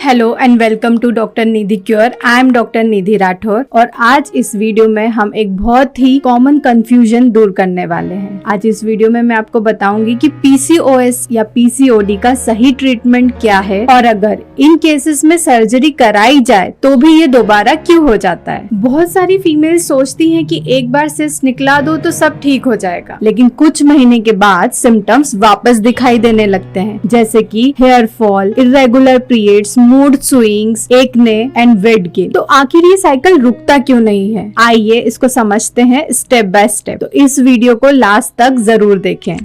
Hello and welcome to doctor Nidhi cure. I am doctor Nidhi Rathore और आज इस वीडियो में हम एक बहुत ही कॉमन कंफ्यूजन दूर करने वाले हैं। आज इस वीडियो में मैं आपको बताऊंगी कि पीसीओएस या पीसीओडी का सही ट्रीटमेंट क्या है और अगर इन केसेस में सर्जरी कराई जाए तो भी ये दोबारा क्यों हो जाता है। बहुत सारी फीमेल सोचती हैं कि एक बार सिस्ट निकला दो तो सब ठीक हो जाएगा, लेकिन कुछ महीने के बाद सिम्टम्स वापस दिखाई देने लगते हैं, जैसे कि hair fall, irregular periods, mood swings, acne and weight gain. तो आखिर ये साइकिल रुकता क्यों नहीं है, आइए इसको समझते हैं स्टेप बाय स्टेप। तो इस वीडियो को लास्ट तक जरूर देखें।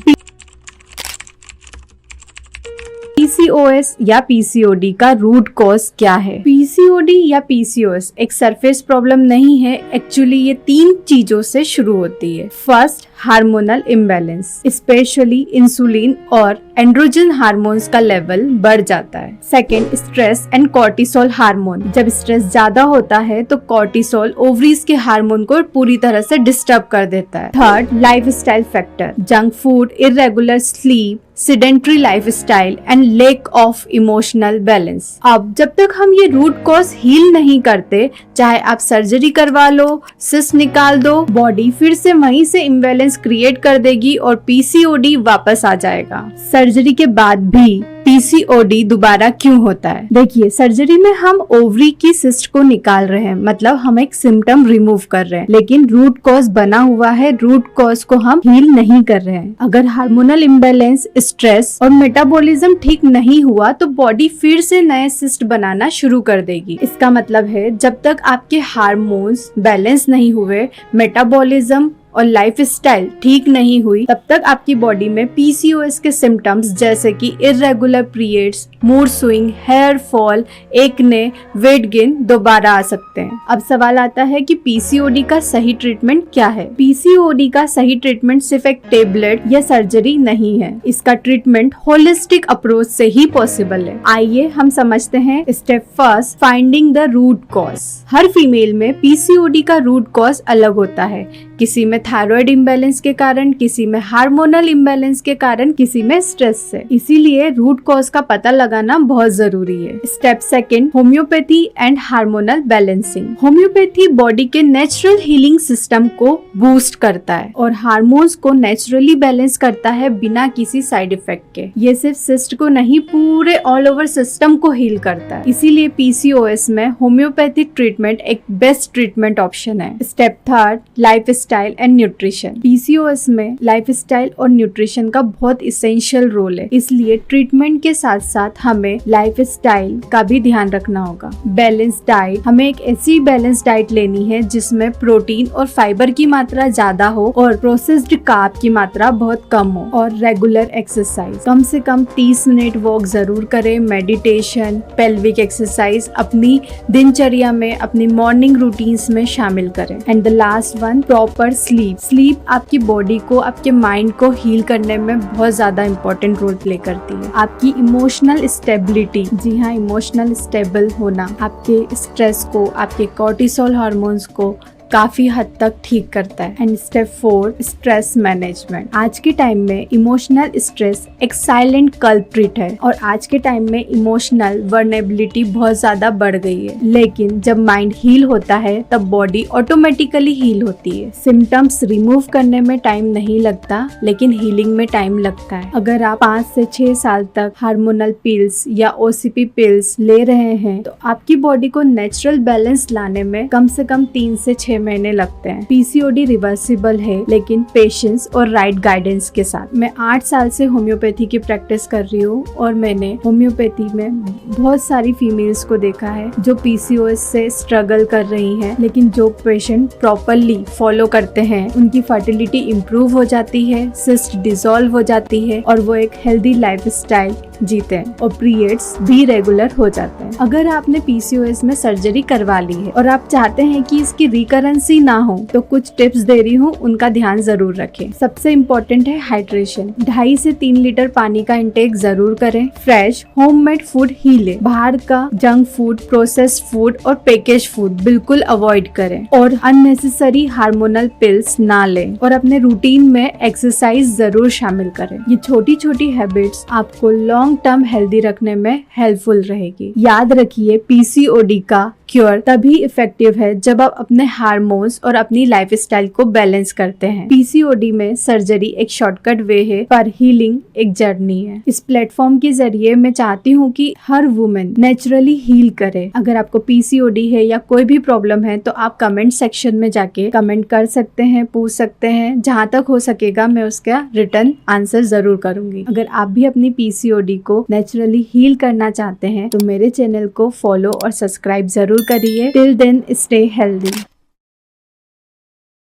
पीसीओएस या पीसीओडी का रूट कॉज क्या है? पीसीओडी या पीसीओएस एक सरफेस प्रॉब्लम नहीं है। एक्चुअली ये 3 चीजों से शुरू होती है। First, hormonal imbalance, specially insulin और एंड्रोजन हार्मोन्स का लेवल बढ़ जाता है। Second, stress and cortisol hormone, जब स्ट्रेस ज्यादा होता है तो कॉर्टिसोल ओवरीज के हार्मोन को पूरी तरह से डिस्टर्ब कर देता है। Third, lifestyle factor, junk food, irregular sleep, sedentary lifestyle and lack of emotional balance. अब जब तक हम ये रूट कॉज हील नहीं करते, चाहे आप सर्जरी करवा लो, सिस्ट निकाल दो, बॉडी फिर से वहीं से इम्बैलेंस क्रिएट कर देगी और पीसीओडी वापस आ जाएगा। सर्जरी के बाद भी पीसीओडी दोबारा क्यों होता है? देखिए, सर्जरी में हम ओवरी की सिस्ट को निकाल रहे हैं, मतलब हम एक सिम्टम रिमूव कर रहे हैं, लेकिन रूट कॉज बना हुआ है, रूट कॉज को हम हील नहीं कर रहे हैं। अगर हार्मोनल इम्बैलेंस, स्ट्रेस और मेटाबॉलिज्म ठीक नहीं हुआ तो बॉडी फिर से नए सिस्ट बनाना शुरू कर देगी। इसका मतलब है जब तक आपके हार्मोन्स बैलेंस नहीं हुए, मेटाबॉलिज्म और लाइफस्टाइल ठीक नहीं हुई, तब तक आपकी बॉडी में पीसीओएस के सिम्टम्स जैसे कि irregular periods, mood swing, hair fall, acne, weight gain दोबारा आ सकते हैं। अब सवाल आता है कि पीसीओडी का सही ट्रीटमेंट क्या है? पीसीओडी का सही ट्रीटमेंट सिर्फ एक टेबलेट या सर्जरी नहीं है। इसका ट्रीटमेंट होलिस्टिक अप्रोच से ही पॉसिबल है। आइए हम समझते हैं। Step first, finding the root cause. हर फीमेल में पीसीओडी का रूट कॉज अलग होता है। किसी में थायराइड इम्बैलेंस के कारण, किसी में हार्मोनल इम्बैलेंस के कारण, किसी में स्ट्रेस से। इसीलिए रूट कॉज का पता लगाना बहुत जरूरी है। Step second, homeopathy and hormonal balancing. Homeopathy body के नेचुरल हीलिंग सिस्टम को बूस्ट करता है और हार्मोन्स को नेचुरली बैलेंस करता है बिना किसी साइड इफेक्ट के। ये सिर्फ सिस्ट को नहीं, पूरे ऑल ओवर सिस्टम को हील करता है। इसीलिए पीसीओएस में होम्योपैथिक ट्रीटमेंट एक बेस्ट ट्रीटमेंट ऑप्शन है। Step third, lifestyle and nutrition. PCOS में लाइफस्टाइल और न्यूट्रिशन का बहुत इसेंशियल रोल है, इसलिए ट्रीटमेंट के साथ साथ हमें लाइफस्टाइल का भी ध्यान रखना होगा। बैलेंस डाइट, हमें एक ऐसी बैलेंस डाइट लेनी है जिसमें प्रोटीन और फाइबर की मात्रा ज्यादा हो और प्रोसेस्ड कार्ब की मात्रा बहुत कम हो, और रेगुलर एक्सरसाइज, कम से कम 30 मिनट वॉक जरूर करें। मेडिटेशन, पेल्विक एक्सरसाइज अपनी दिनचर्या में, अपनी मॉर्निंग रूटीन्स में शामिल करें। And the last one, proper sleep आपकी बॉडी को, आपके माइंड को हील करने में बहुत ज्यादा इंपॉर्टेंट रोल प्ले करती है। आपकी इमोशनल स्टेबिलिटी, जी हाँ, इमोशनल स्टेबल होना आपके स्ट्रेस को, आपके कॉर्टिसोल हार्मोन्स को काफी हद तक ठीक करता है। And step 4, stress management. आज के टाइम में इमोशनल स्ट्रेस एक साइलेंट कल्प्रिट है और आज के टाइम में इमोशनल वर्नेबिलिटी बहुत ज्यादा बढ़ गई है, लेकिन जब माइंड हील होता है तब बॉडी ऑटोमेटिकली हील होती है। सिम्टम्स रिमूव करने में टाइम नहीं लगता, लेकिन हीलिंग में टाइम लगता है। अगर आप 5 से 6 साल तक हार्मोनल पिल्स या ओसीपी पिल्स ले रहे हैं तो आपकी बॉडी को नेचुरल बैलेंस लाने में कम से कम 3 से 6 महीने लगते हैं। पीसीओडी रिवर्सिबल है, लेकिन पेशेंस और राइट गाइडेंस के साथ। मैं 8 साल से होम्योपैथी की प्रैक्टिस कर रही हूँ और मैंने होम्योपैथी में बहुत सारी फीमेल्स को देखा है जो पीसीओएस से स्ट्रगल कर रही हैं, लेकिन जो पेशेंट प्रॉपरली फॉलो करते हैं उनकी फर्टिलिटी इम्प्रूव हो जाती है, सिस्ट डिसॉल्व हो जाती है और वो एक हेल्दी लाइफस्टाइल जीते हैं और पीरियड्स भी रेगुलर हो जाते हैं। अगर आपने पीसीओएस में सर्जरी करवा ली है और आप चाहते हैं कि इसकी रिकरेंस ट्रांसपेरेंसी ना हो तो कुछ टिप्स दे रही हूँ, उनका ध्यान जरूर रखें। सबसे इम्पोर्टेंट है हाइड्रेशन। 2.5 से 3 लीटर पानी का इंटेक जरूर करें। फ्रेश होममेड फूड ही ले। बाहर का जंक फूड, प्रोसेस्ड फूड और पैकेज फूड बिल्कुल अवॉइड करें और अननेसेसरी हार्मोनल पिल्स ना लें और अपने रूटीन में एक्सरसाइज जरूर शामिल करें। ये छोटी छोटी हैबिट्स आपको लॉन्ग टर्म हेल्दी रखने में हेल्पफुल रहेगी। याद रखिए, पीसीओडी का क्योर तभी इफेक्टिव है जब आप अपने हार्मोन्स और अपनी लाइफस्टाइल को बैलेंस करते हैं। पीसीओडी में सर्जरी एक शॉर्टकट वे है, पर हीलिंग एक जर्नी है। इस प्लेटफॉर्म के जरिए मैं चाहती हूँ कि हर वुमेन नेचुरली हील करे। अगर आपको पीसीओडी है या कोई भी प्रॉब्लम है तो आप कमेंट सेक्शन में जाके कमेंट कर सकते हैं, पूछ सकते हैं। जहाँ तक हो सकेगा मैं उसका रिटर्न आंसर जरूर करूंगी। अगर आप भी अपनी पीसीओडी को नेचुरली हील करना चाहते हैं तो मेरे चैनल को फॉलो और सब्सक्राइब जरूर करिए। Till then stay healthy.